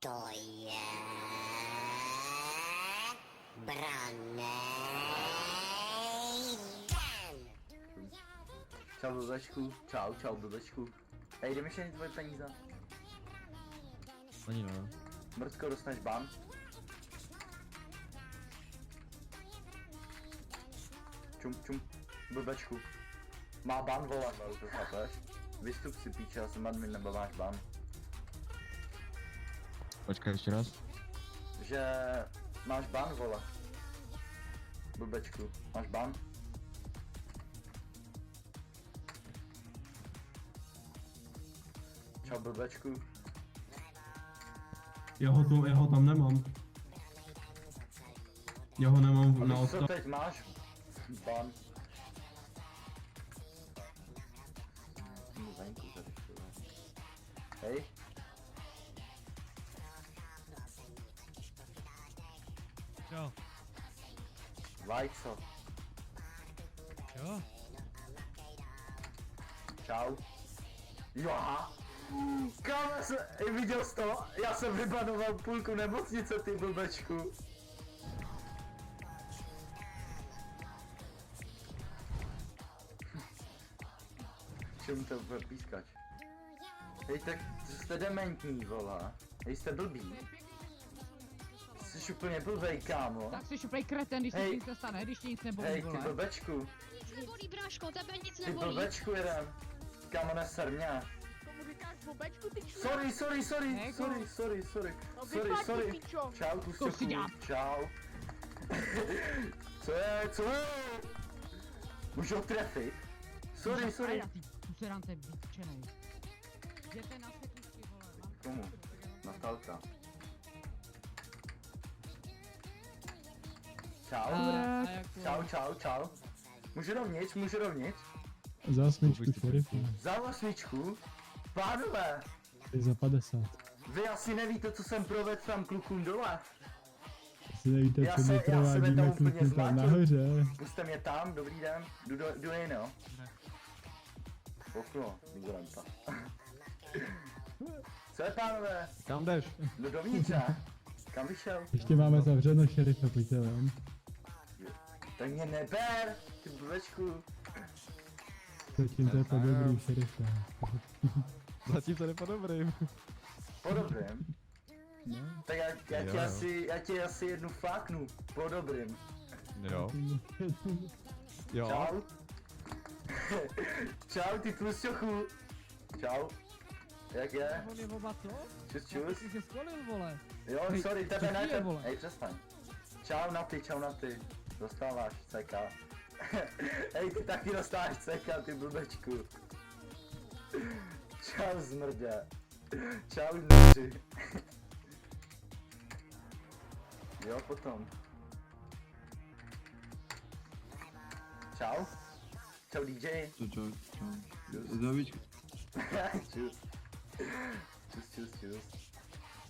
To je branej den. Čau blbečku, čau blbečku. Hej, jdeme ještě tvoje peníze. Ani ne. Mrzko, dostaneš ban. Čum, blbečku. Má ban, vole, to chápeš? Vystup si píče, já jsem admin, nebo máš ban. Počkej ještě raz. Že máš ban, vole. Blbečku, máš ban? Čau blbečku. Já ho tam nemám. Já ho nemám na A co odstav. teď máš? Ban. Venku tady, hej. Jo. Vajco. Jo. Čau. Jo, aha. Kámo, viděl jsi to? Já jsem vybanoval půlku nemocnice, ty blbečku. Čemu to bude pískač? Hej, tak jste dementní, vole. Hej, jste blbý. Jsi úplně blbej, kámo. Tak jsi šuplej kreten, když Hej. se nic nestane, když ti nic nebolí, Hej, ty vole. blbečku. Nic nebolí, bráško, tebe nic Ty nebolí. blbečku jeden. Kámo, neser mě. Tomu říkáš blbečku, ty člo? Sorry. Jako- Sorry. Čau, tu To si dělám. Čau. Co je? Můžu ho trefit? Sorry. Ajda, ty puserante vyčenej. Jděte na světličky, vole. mám- Komu? Natálka. Čau. A jako- Čau. Můžu rovnic? Za smyčku, šerife. Za osmičku? Pánové, Je za 50. vy asi nevíte, co jsem provedl tam klukům dole. Asi nevíte, Já co se- my já se provádíme tam úplně klukům tam zmatil. nahoře. Puste mě tam, dobrý den, jdu jen, jo. Okno, miguranta. Co je, pánové? Kam jdeš? Jdu dovnitř, ne? Kam vyšel? Ještě máme zavřeno, šerife, pojďte ven. Tak mě neber, ty blbečku. Zatím to je po dobrý, šerife. Zatím to nepo dobrým. Po dobrým. Tak já ti asi jednu fláknu, po dobrým. Jo. Jo. Čau. Čau, ty tlusťochu. Čau. Jak je? On je oba co? Čus. Ty jsi skolil, vole. Jo, Hej, sorry, co tebe ti ne, je, vole? hej, přestaň. Čau na ty. Dostáváš CK. Hej, ty taky dostáváš CK, ty blbečku. Čau, zmrdě. Čau, noži. Jo, potom. Čau. Čau, DJ. Čau. Zdravíčko. Čus.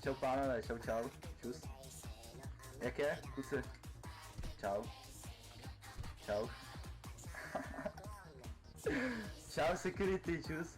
Čau, pánové, čau. Čus. Jak je, kluci? Čau. Čau, security, čus.